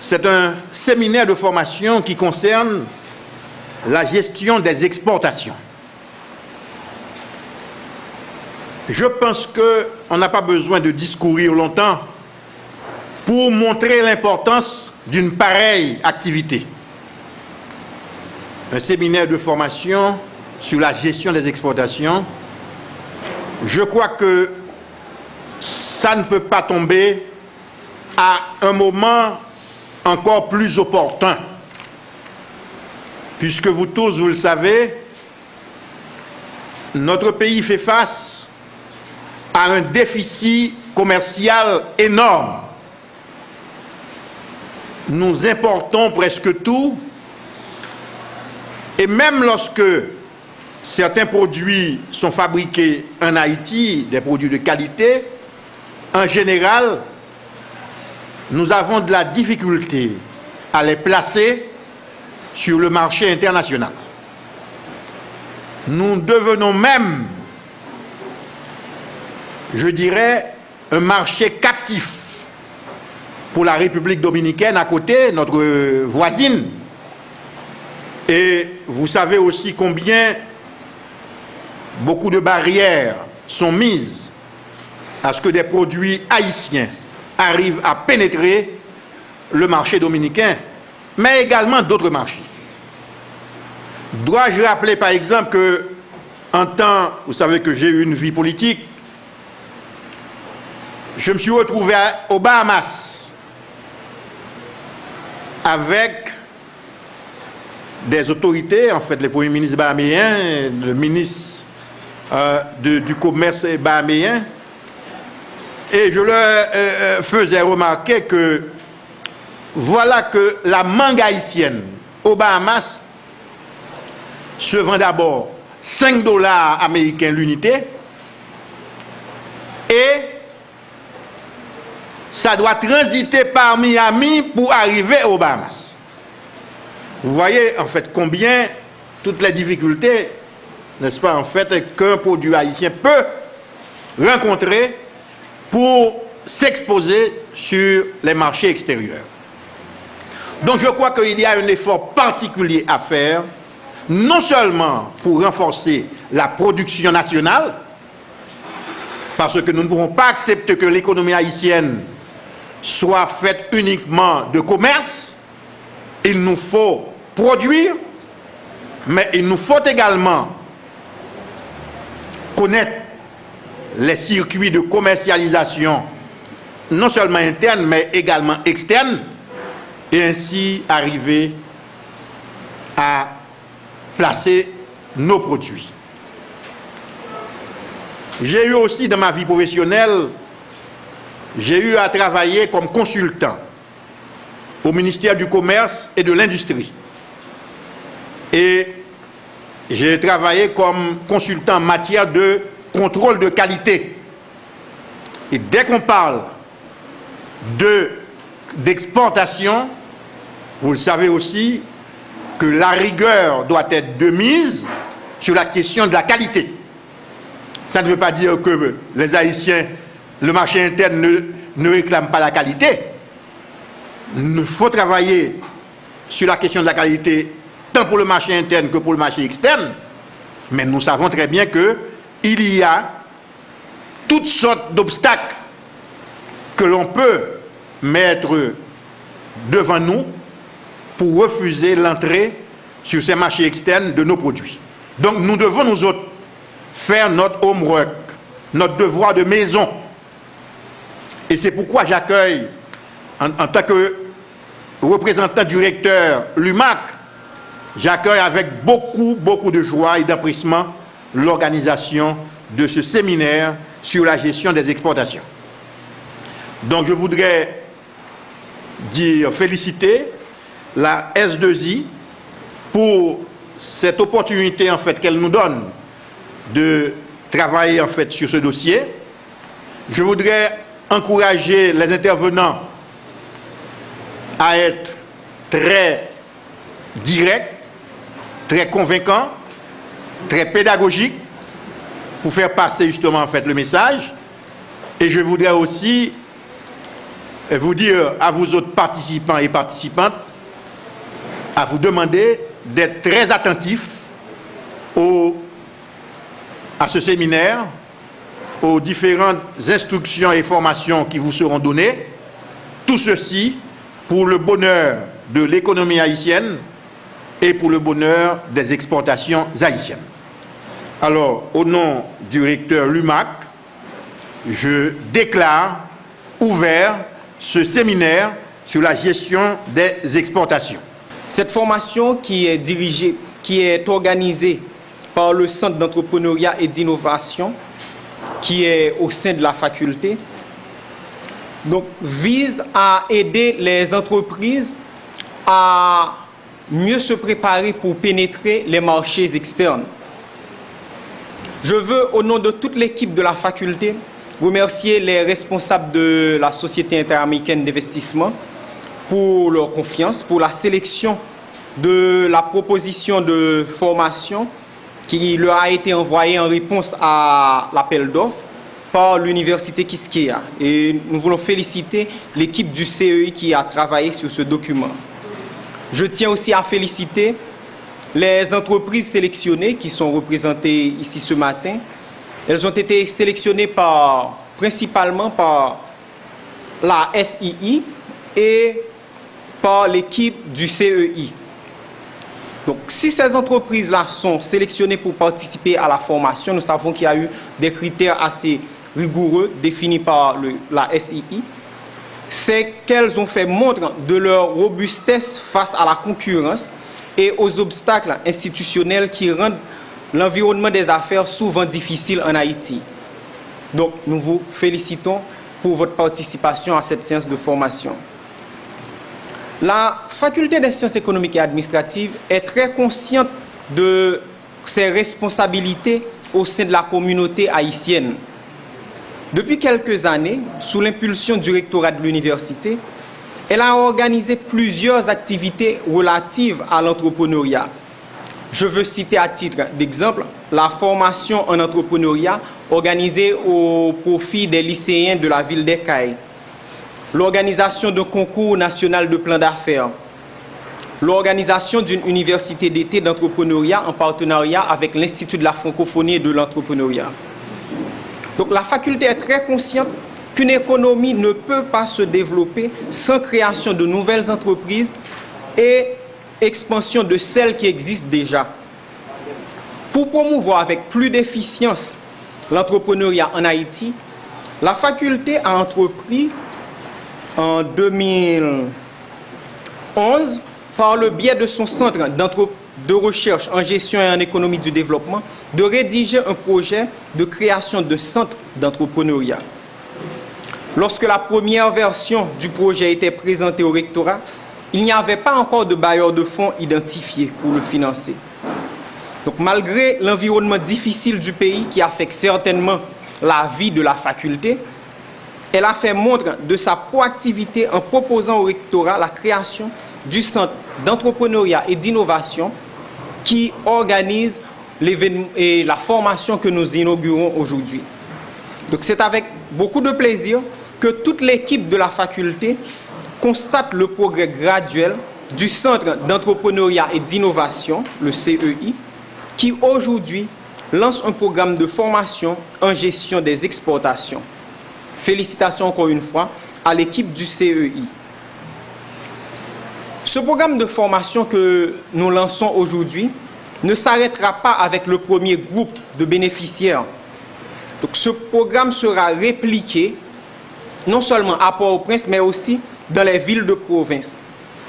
c'est un séminaire de formation qui concerne la gestion des exportations. Je pense qu'on n'a pas besoin de discourir longtemps pour montrer l'importance d'une pareille activité. Un séminaire de formation sur la gestion des exportations, je crois que ça ne peut pas tomber à un moment encore plus opportun, puisque vous tous, vous le savez, notre pays fait face à un déficit commercial énorme. Nous importons presque tout, et même lorsque certains produits sont fabriqués en Haïti, des produits de qualité, en général, nous avons de la difficulté à les placer sur le marché international. Nous devenons même, je dirais, un marché captif pour la République dominicaine à côté, notre voisine. Et vous savez aussi combien beaucoup de barrières sont mises à ce que des produits haïtiens arrivent à pénétrer le marché dominicain, mais également d'autres marchés. Dois-je rappeler par exemple que, en temps, vous savez que j'ai eu une vie politique, je me suis retrouvé aux Bahamas avec des autorités, en fait, les premiers ministres bahaméens, le ministre du commerce bahaméen, et je leur faisais remarquer que voilà que la mangue haïtienne aux Bahamas se vend d'abord 5 $ américains l'unité, et ça doit transiter par Miami pour arriver aux Bahamas. Vous voyez en fait combien toutes les difficultés, n'est-ce pas, en fait, qu'un produit haïtien peut rencontrer pour s'exposer sur les marchés extérieurs. Donc je crois qu'il y a un effort particulier à faire, non seulement pour renforcer la production nationale, parce que nous ne pourrons pas accepter que l'économie haïtienne soit faite uniquement de commerce. Il nous faut produire, mais il nous faut également connaître les circuits de commercialisation, non seulement internes, mais également externes, et ainsi arriver à placer nos produits. J'ai eu aussi dans ma vie professionnelle, j'ai eu à travailler comme consultant au ministère du Commerce et de l'Industrie. Et j'ai travaillé comme consultant en matière de contrôle de qualité. Et dès qu'on parle d'exportation, vous le savez aussi que la rigueur doit être de mise sur la question de la qualité. Ça ne veut pas dire que les Haïtiens, le marché interne ne réclame pas la qualité. Il faut travailler sur la question de la qualité, tant pour le marché interne que pour le marché externe. Mais nous savons très bien qu'il y a toutes sortes d'obstacles que l'on peut mettre devant nous pour refuser l'entrée sur ces marchés externes de nos produits. Donc nous devons nous autres faire notre homework, notre devoir de maison. Et c'est pourquoi j'accueille, en tant que représentant du recteur l'UMAC, j'accueille avec beaucoup de joie et d'empressement l'organisation de ce séminaire sur la gestion des exportations. Donc je voudrais féliciter la S2I pour cette opportunité en fait qu'elle nous donne de travailler en fait sur ce dossier. Je voudrais encourager les intervenants à être très directs, très convaincants, très pédagogiques pour faire passer justement en fait le message. Et je voudrais aussi vous dire à vous autres participants et participantes, à vous demander d'être très attentifs à ce séminaire, aux différentes instructions et formations qui vous seront données, tout ceci pour le bonheur de l'économie haïtienne et pour le bonheur des exportations haïtiennes. Alors, au nom du recteur Lumac, je déclare ouvert ce séminaire sur la gestion des exportations. Cette formation qui est dirigée, qui est organisée par le Centre d'entrepreneuriat et d'innovation, qui est au sein de la faculté, donc, vise à aider les entreprises à mieux se préparer pour pénétrer les marchés externes. Je veux, au nom de toute l'équipe de la faculté, remercier les responsables de la Société interaméricaine d'investissement pour leur confiance, pour la sélection de la proposition de formation qui leur a été envoyée en réponse à l'appel d'offres par l'université Quisqueya. Et nous voulons féliciter l'équipe du CEI qui a travaillé sur ce document. Je tiens aussi à féliciter les entreprises sélectionnées qui sont représentées ici ce matin. Elles ont été sélectionnées principalement par la SII et par l'équipe du CEI. Donc, si ces entreprises-là sont sélectionnées pour participer à la formation, nous savons qu'il y a eu des critères assez rigoureux définis par la SII, c'est qu'elles ont fait montre de leur robustesse face à la concurrence et aux obstacles institutionnels qui rendent l'environnement des affaires souvent difficile en Haïti. Donc, nous vous félicitons pour votre participation à cette séance de formation. La faculté des sciences économiques et administratives est très consciente de ses responsabilités au sein de la communauté haïtienne. Depuis quelques années, sous l'impulsion du rectorat de l'université, elle a organisé plusieurs activités relatives à l'entrepreneuriat. Je veux citer à titre d'exemple la formation en entrepreneuriat organisée au profit des lycéens de la ville d'Ekaï, l'organisation d'un concours national de plan d'affaires, l'organisation d'une université d'été d'entrepreneuriat en partenariat avec l'Institut de la francophonie et de l'entrepreneuriat. Donc la faculté est très consciente qu'une économie ne peut pas se développer sans création de nouvelles entreprises et expansion de celles qui existent déjà. Pour promouvoir avec plus d'efficience l'entrepreneuriat en Haïti, la faculté a entrepris en 2011, par le biais de son centre de recherche en gestion et en économie du développement, de rédiger un projet de création de centre d'entrepreneuriat. Lorsque la première version du projet était présentée au rectorat, il n'y avait pas encore de bailleur de fonds identifié pour le financer. Donc, malgré l'environnement difficile du pays qui affecte certainement la vie de la faculté, elle a fait montre de sa proactivité en proposant au rectorat la création du centre d'entrepreneuriat et d'innovation qui organise l'événement et la formation que nous inaugurons aujourd'hui. Donc c'est avec beaucoup de plaisir que toute l'équipe de la faculté constate le progrès graduel du centre d'entrepreneuriat et d'innovation, le CEI, qui aujourd'hui lance un programme de formation en gestion des exportations. Félicitations encore une fois à l'équipe du CEI. Ce programme de formation que nous lançons aujourd'hui ne s'arrêtera pas avec le premier groupe de bénéficiaires. Donc, ce programme sera répliqué non seulement à Port-au-Prince, mais aussi dans les villes de province.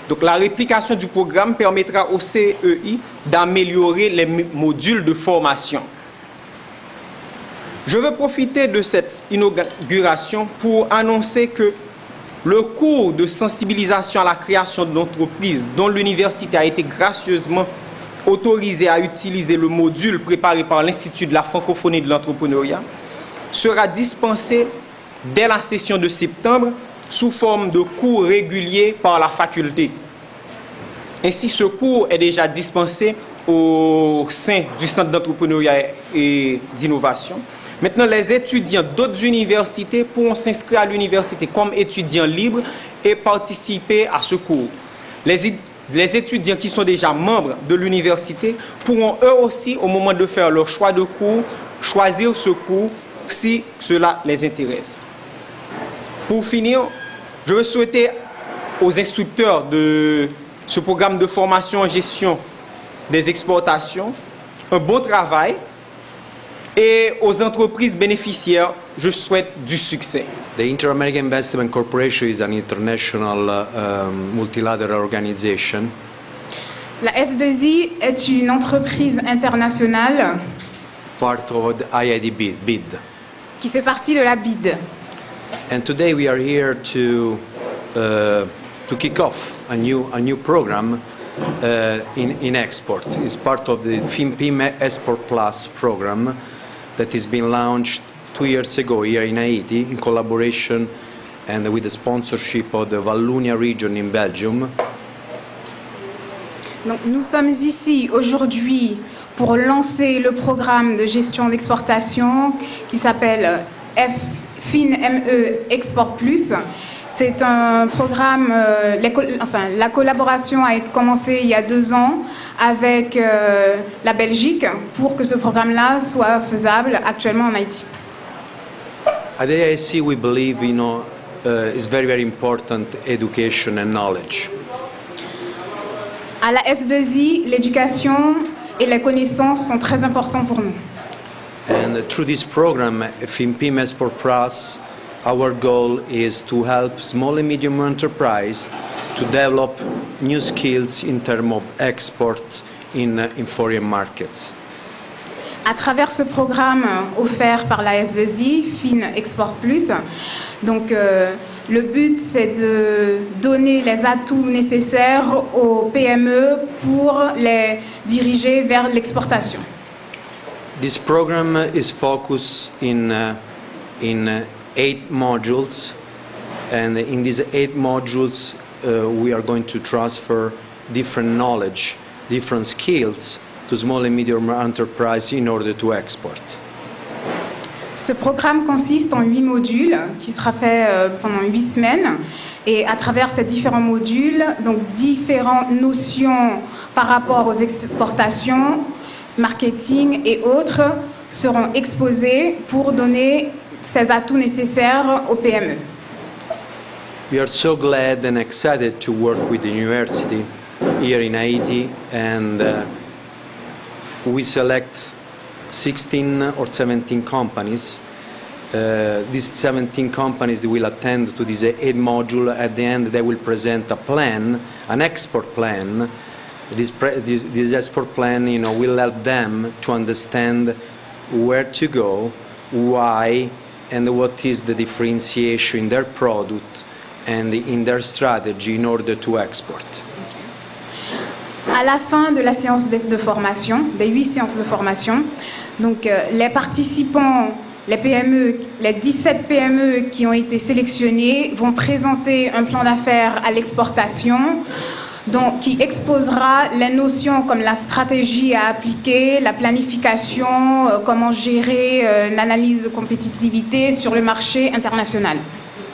Donc, la réplication du programme permettra au CEI d'améliorer les modules de formation. Je veux profiter de cette inauguration pour annoncer que le cours de sensibilisation à la création d'entreprises dont l'université a été gracieusement autorisée à utiliser le module préparé par l'Institut de la francophonie et de l'entrepreneuriat sera dispensé dès la session de septembre sous forme de cours réguliers par la faculté. Ainsi, ce cours est déjà dispensé au sein du Centre d'entrepreneuriat et d'innovation. Maintenant, les étudiants d'autres universités pourront s'inscrire à l'université comme étudiants libres et participer à ce cours. Les étudiants qui sont déjà membres de l'université pourront eux aussi, au moment de faire leur choix de cours, choisir ce cours si cela les intéresse. Pour finir, je veux souhaiter aux instructeurs de ce programme de formation en gestion des exportations un bon travail et aux entreprises bénéficiaires, je souhaite du succès. The Inter-American Investment Corporation is an international multilateral organization. La S2I est une entreprise internationale Part of the IID BID. qui fait partie de la BID. And today we are here to kick off a new program in export. It's part of the FinPIM Export Plus program that has been launched 2 years ago here in Haiti in collaboration and with the sponsorship of the Wallonia region in Belgium. Donc, nous sommes ici aujourd'hui pour lancer le programme de gestion d'exportation qui s'appelle FinME Export Plus. C'est un programme, la collaboration a été commencée il y a 2 ans avec la Belgique pour que ce programme-là soit faisable actuellement en Haïti. At the AIC we believe is very important education and knowledge. À la S2I, l'éducation et les connaissances sont très importants pour nous. And through this program, FinPIM Export Plus, our goal is to help small and medium enterprise to develop new skills in terms of export in foreign markets. À travers ce programme offert par la S2I, Fin Export Plus, donc le but c'est de donner les atouts nécessaires aux PME pour les diriger vers l'exportation. This program is focused in 8 modules, and in these 8 modules we are going to transfer different knowledge, different skills to small and medium enterprise in order to export. Ce programme consiste en 8 modules qui sera fait pendant 8 semaines. Et à travers ces différents modules, donc différentes notions par rapport aux exportations, marketing et autres seront exposées pour donner ces atouts nécessaires aux PME. We are so glad and excited to work with the university here in Haiti, and we select 16 or 17 companies. These 17 companies will attend to this 8 module. At the end, they will present a plan, an export plan. This export plan, will help them to understand where to go, why, and what is the differentiation in their product and in their strategy in order to export. À la fin de la séance de formation, des 8 séances de formation, donc les participants, les PME, les 17 PME qui ont été sélectionnés vont présenter un plan d'affaires à l'exportation, donc qui exposera les notions comme la stratégie à appliquer, la planification, comment gérer l'analyse de compétitivité sur le marché international.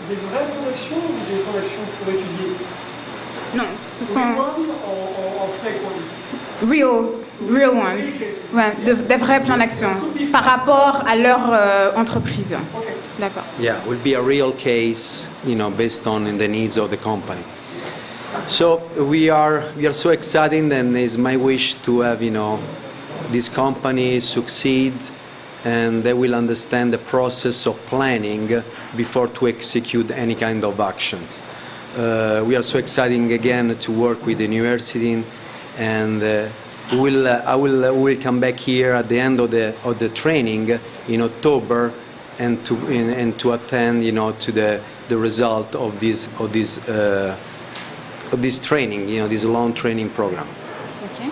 Des vraies transactions ou des transactions pour étudier? Non, ce sont en fake ones. real ones, ouais, des vrais plans d'action par rapport à leur entreprise. Okay. D'accord. Yeah, will be a real case, based on the needs of the company. So we are so excited, and it's my wish to have, this company succeed, and they will understand the process of planning before to execute any kind of actions. We are so excited again to work with the university, and I will come back here at the end of the training in October, and to attend, to the result of this training, this long training program. Okay.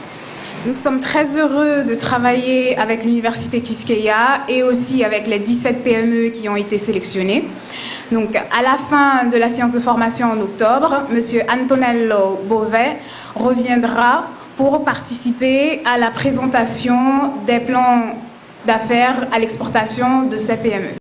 Nous sommes très heureux de travailler avec l'Université Quisqueya et aussi avec les 17 PME qui ont été sélectionnés. Donc, à la fin de la séance de formation en octobre, M. Antonello Beauvais reviendra pour participer à la présentation des plans d'affaires à l'exportation de ces PME.